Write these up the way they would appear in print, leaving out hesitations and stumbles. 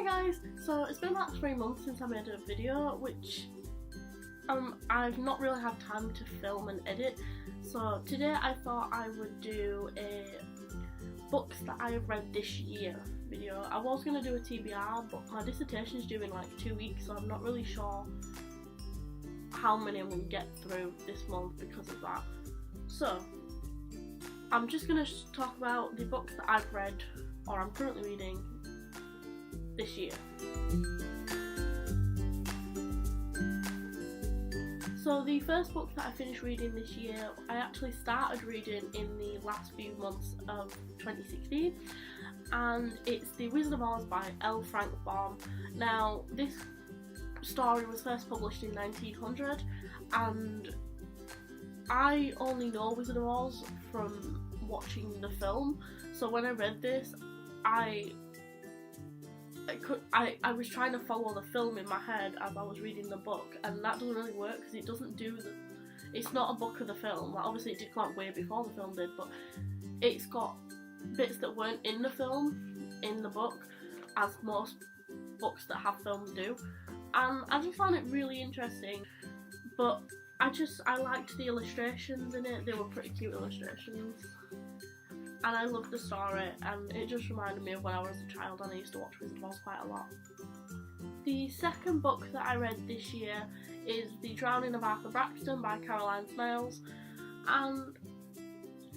Hi guys! So it's been about 3 months since I made a video, which I've not really had time to film and edit. So today I thought I would do a books that I have read this year video. I was going to do a TBR, but my dissertation is due in like 2 weeks, so I'm not really sure how many I'm going to get through this month because of that. So I'm just going to talk about the books that I've read or I'm currently reading this year. So the first book that I finished reading this year, I actually started reading in the last few months of 2016, and it's The Wizard of Oz by L. Frank Baum. Now, this story was first published in 1900, and I only know Wizard of Oz from watching the film, so when I read this, I was trying to follow the film in my head as I was reading the book, and that doesn't really work because it doesn't do it's not a book of the film. Like, obviously it did come out way before the film did, but it's got bits that weren't in the film in the book, as most books that have films do, and I just found it really interesting. But I liked the illustrations in it. They were pretty cute illustrations, and I loved the story, and it just reminded me of when I was a child and I used to watch Wizard of Oz quite a lot. The second book that I read this year is The Drowning of Arthur Braxton by Caroline Smiles, and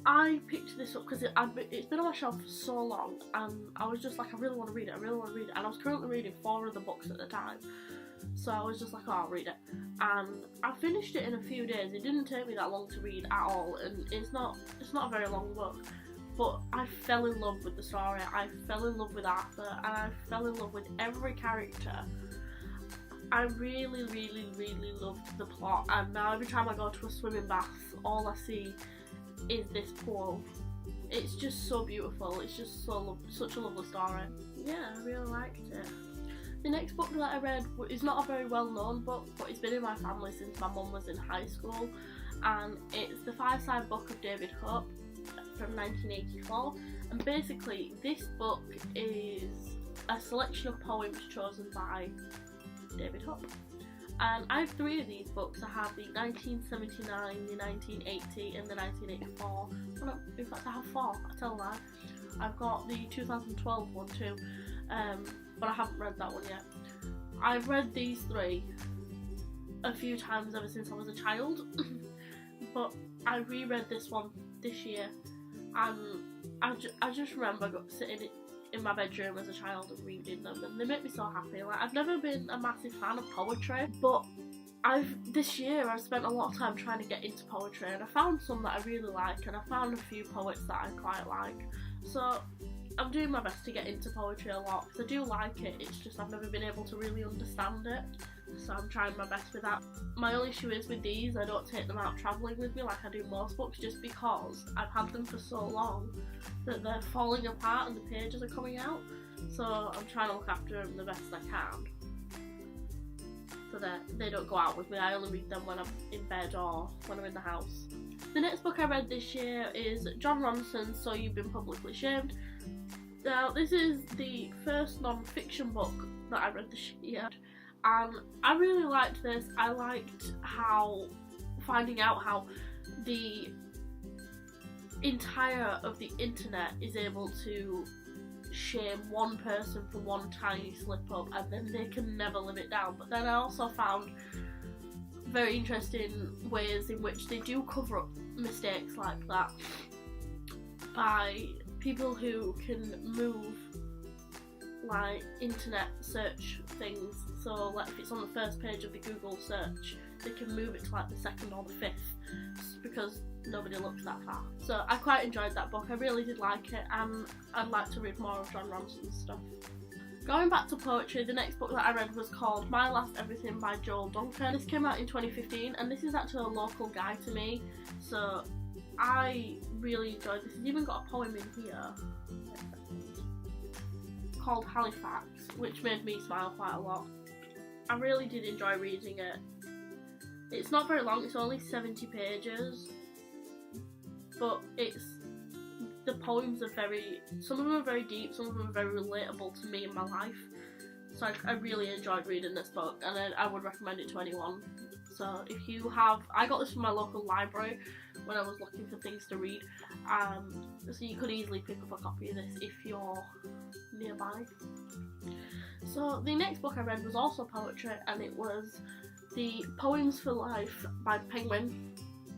I picked this up because it's been on my shelf for so long, and I was just like, I really want to read it, and I was currently reading 4 other books at the time, so I was just like, oh, I'll read it, and I finished it in a few days. It didn't take me that long to read at all, and it's not a very long book. But I fell in love with the story, I fell in love with Arthur, and I fell in love with every character. I really, really, really loved the plot, and now every time I go to a swimming bath, all I see is this pool. It's just so beautiful, it's just such a lovely story. Yeah, I really liked it. The next book that I read is not a very well known book, but it's been in my family since my mum was in high school, and it's The Fireside Book of David Hope from 1984, and basically this book is a selection of poems chosen by David Hope, and I have 3 of these books. I have the 1979, the 1980 and the 1984. Well, in fact I have 4, I tell a lie. I've got the 2012 one too, but I haven't read that one yet. I've read these 3 a few times ever since I was a child, but I reread this one this year, and I just remember sitting in my bedroom as a child and reading them, and they make me so happy. Like, I've never been a massive fan of poetry, but this year I've spent a lot of time trying to get into poetry, and I found some that I really like, and I found a few poets that I quite like. So I'm doing my best to get into poetry a lot, because I do like it, it's just I've never been able to really understand it, so I'm trying my best with that. My only issue is with these, I don't take them out travelling with me like I do most books, just because I've had them for so long that they're falling apart and the pages are coming out, so I'm trying to look after them the best I can, so that they don't go out with me. I only read them when I'm in bed or when I'm in the house. The next book I read this year is John Ronson's So You've Been Publicly Shamed. Now, this is the first non-fiction book that I read this year, and I really liked this. I liked finding out how the entire of the internet is able to shame one person for one tiny slip up, and then they can never live it down. But then I also found very interesting ways in which they do cover up mistakes like that by people who can move like internet search things. So like if it's on the first page of the Google search, they can move it to like the 2nd or the 5th because nobody looks that far. So I quite enjoyed that book, I really did like it, and I'd like to read more of John Ronson's stuff. Going back to poetry, the next book that I read was called My Last Everything by Joel Duncan. This came out in 2015, and this is actually a local guy to me, so I really enjoyed this. It's even got a poem in here called Halifax, which made me smile quite a lot. I really did enjoy reading it. It's not very long, it's only 70 pages, but the poems are some of them are very deep, some of them are very relatable to me in my life. So I really enjoyed reading this book, and I would recommend it to anyone. So if you have, I got this from my local library when I was looking for things to read, so you could easily pick up a copy of this if you're nearby. So the next book I read was also poetry, and it was the Poems for Life by Penguin,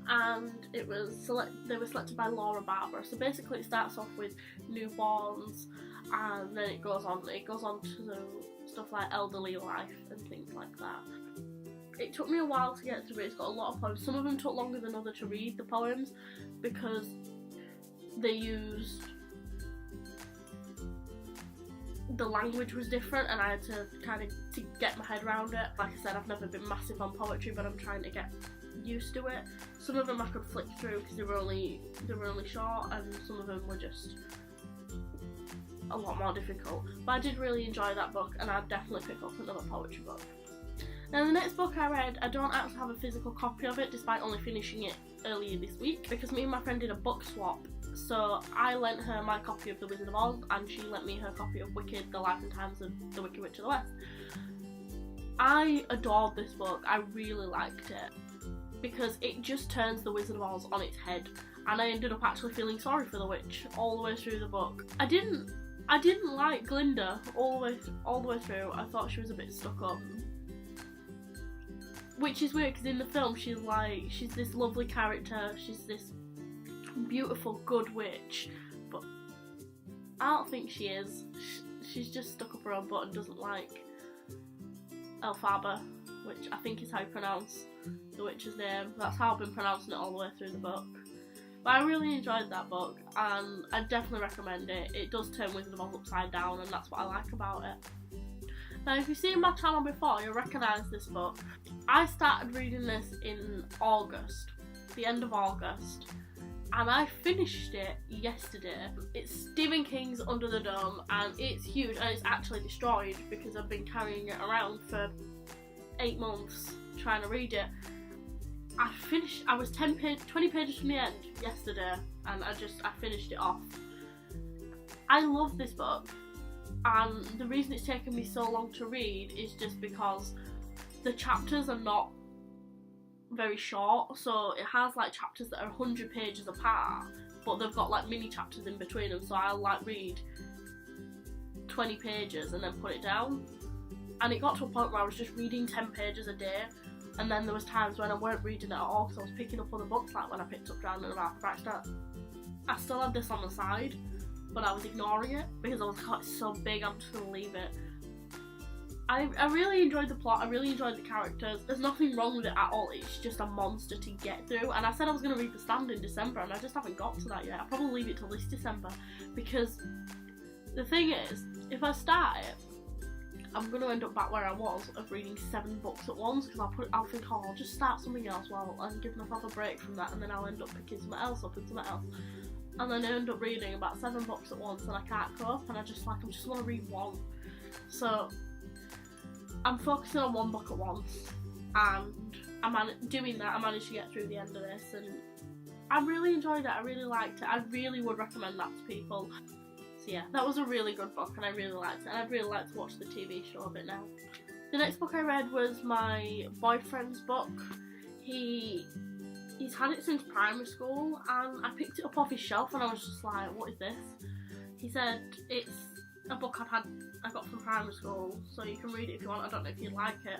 and they were selected by Laura Barber. So basically it starts off with newborns, and then it goes on to stuff like elderly life and things like that. It took me a while to get through it. It's got a lot of poems. Some of them took longer than others to read, the poems, because they used, the language was different, and I had to kind of to get my head around it. Like I said, I've never been massive on poetry, but I'm trying to get used to it. Some of them I could flick through because they were only short, and some of them were just a lot more difficult. But I did really enjoy that book, and I'd definitely pick up another poetry book. Now the next book I read, I don't actually have a physical copy of it, despite only finishing it earlier this week, because me and my friend did a book swap. So I lent her my copy of The Wizard of Oz, and she lent me her copy of Wicked, The Life and Times of the Wicked Witch of the West. I adored this book. I really liked it, because it just turns The Wizard of Oz on its head, and I ended up actually feeling sorry for the witch all the way through the book. I didn't like Glinda all the way through. I thought she was a bit stuck up. Which is weird, because in the film she's this lovely character, she's this beautiful good witch, but I don't think she is. She's just stuck up her own butt and doesn't like Elphaba, which I think is how you pronounce the witch's name. That's how I've been pronouncing it all the way through the book. But I really enjoyed that book, and I definitely recommend it. It does turn Wizard of Oz upside down, and that's what I like about it. Now, if you've seen my channel before, you'll recognise this book. I started reading this in August, the end of August, and I finished it yesterday. It's Stephen King's Under the Dome, and it's huge, and it's actually destroyed because I've been carrying it around for 8 months trying to read it. I was 20 pages from the end yesterday, and I finished it off. I love this book. And the reason it's taken me so long to read is just because the chapters are not very short. So it has like chapters that are 100 pages apart, but they've got like mini chapters in between them. So I'll like read 20 pages and then put it down. And it got to a point where I was just reading 10 pages a day. And then there was times when I weren't reading it at all, because I was picking up other books, like when I picked up Drowning in the Bath. I still had this on the side, but I was ignoring it because I was like, oh, it's so big, I'm just gonna leave it. I really enjoyed the plot, I really enjoyed the characters. There's nothing wrong with it at all, it's just a monster to get through. And I said I was gonna read The Stand in December, and I just haven't got to that yet. I'll probably leave it till this December, because the thing is, if I start it, I'm going to end up back where I was, of reading 7 books at once, because I'll think, oh, I'll just start something else and give myself a break from that, and then I'll end up picking something else up and something else. And then I end up reading about 7 books at once, and I can't cope, and I just want to read one. So I'm focusing on one book at once, and doing that, I managed to get through the end of this, and I really enjoyed it, I really liked it, I really would recommend that to people. So yeah, that was a really good book, and I really liked it, and I'd really like to watch the TV show of it now. The next book I read was my boyfriend's book. He's had it since primary school, and I picked it up off his shelf, and I was just like, what is this? He said it's a book I got from primary school, so you can read it if you want. I don't know if you'd like it.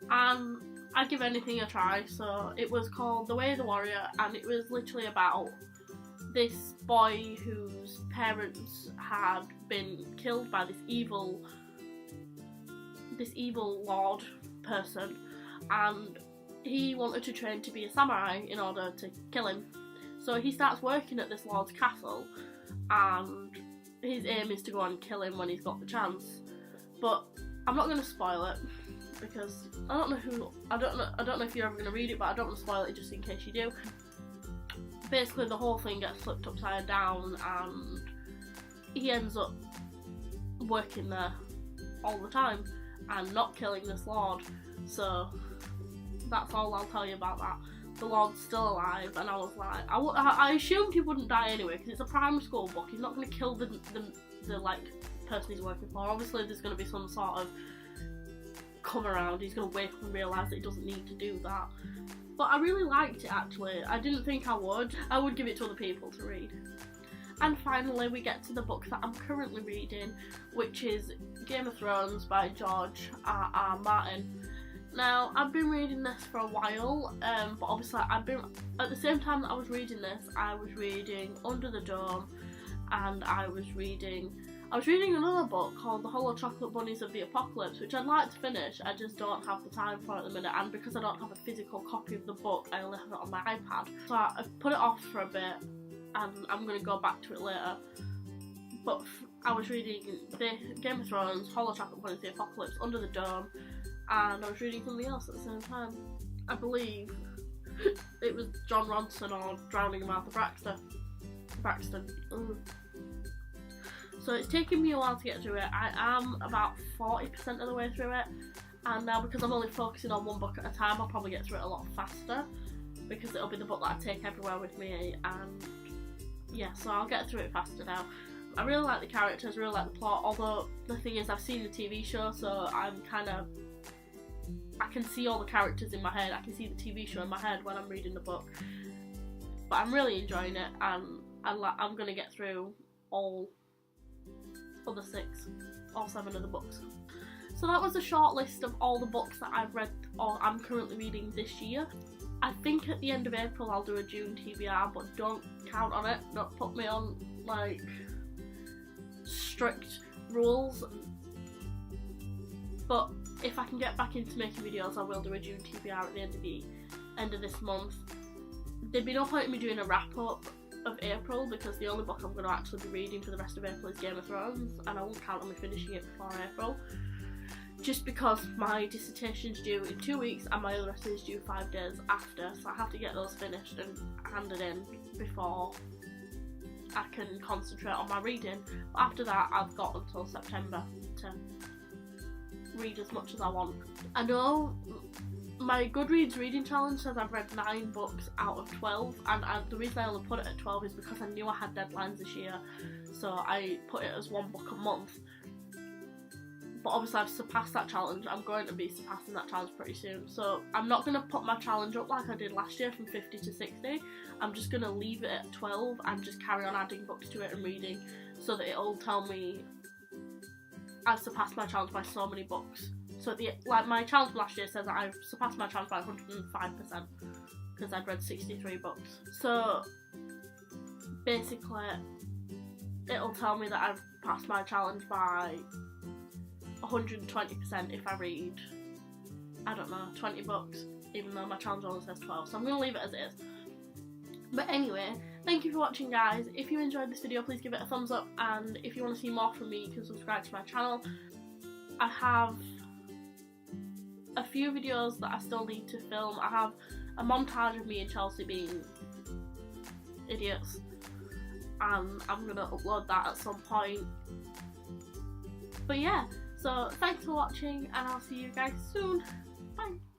I'd give anything a try. So it was called The Way of the Warrior, and it was literally about this boy whose parents had been killed by this evil lord person, and he wanted to train to be a samurai in order to kill him. So he starts working at this lord's castle, and his aim is to go and kill him when he's got the chance. But I'm not going to spoil it, because I don't know if you're ever going to read it, but I don't want to spoil it just in case you do. Basically the whole thing gets flipped upside down, and he ends up working there all the time and not killing this lord. So that's all I'll tell you about that. The lord's still alive, and I was like, I assumed he wouldn't die anyway, because it's a primary school book. He's not going to kill the like person he's working for. Obviously there's going to be some sort of come around, he's going to wake up and realise that he doesn't need to do that. But I really liked it actually. I didn't think I would. I would give it to other people to read. And finally we get to the book that I'm currently reading, which is Game of Thrones by George R.R. Martin. Now, I've been reading this for a while, but obviously at the same time that I was reading this, I was reading Under the Dome, and I was reading another book called The Hollow Chocolate Bunnies of the Apocalypse, which I'd like to finish, I just don't have the time for it at the minute, and because I don't have a physical copy of the book, I only have it on my iPad. So I've put it off for a bit, and I'm going to go back to it later. But I was reading the Game of Thrones, Hollow Chocolate Bunnies of the Apocalypse, Under the Dome, and I was reading something else at the same time. I believe it was John Ronson or Drowning Martha Braxton. Ugh. So it's taken me a while to get through it. I am about 40% of the way through it, and now because I'm only focusing on one book at a time, I'll probably get through it a lot faster, because it'll be the book that I take everywhere with me, and yeah, so I'll get through it faster now. I really like the characters, really like the plot, although the thing is I've seen the TV show, so I can see all the characters in my head, I can see the TV show in my head when I'm reading the book. But I'm really enjoying it, and I'm going to get through all 7 of the books. So that was a short list of all the books that I've read or I'm currently reading this year. I think at the end of April I'll do a June TBR, but don't count on it, don't put me on like strict rules. But if I can get back into making videos, I will do a June TBR at the end of this month. There'd be no point in me doing a wrap up of April, because the only book I'm going to actually be reading for the rest of April is Game of Thrones, and I won't count on me finishing it before April, just because my dissertation's due in 2 weeks and my other essay is due 5 days after, so I have to get those finished and handed in before I can concentrate on my reading. But after that I've got until September to read as much as I want. I know my Goodreads reading challenge says I've read 9 books out of 12, and the reason I only put it at 12 is because I knew I had deadlines this year, so I put it as 1 book a month. But obviously I've surpassed that challenge. I'm going to be surpassing that challenge pretty soon, so I'm not going to put my challenge up like I did last year from 50 to 60. I'm just going to leave it at 12 and just carry on adding books to it and reading, so that it'll tell me I've surpassed my challenge by so many books. So my challenge last year says that I've surpassed my challenge by 105%, because I'd read 63 books. So basically it'll tell me that I've passed my challenge by 120% if I read, I don't know, 20 books, even though my challenge only says 12, so I'm going to leave it as it is. But anyway, thank you for watching guys. If you enjoyed this video, please give it a thumbs up, and if you want to see more from me, you can subscribe to my channel. I have a few videos that I still need to film. I have a montage of me and Chelsea being idiots, and I'm going to upload that at some point. But yeah, so thanks for watching, and I'll see you guys soon. Bye!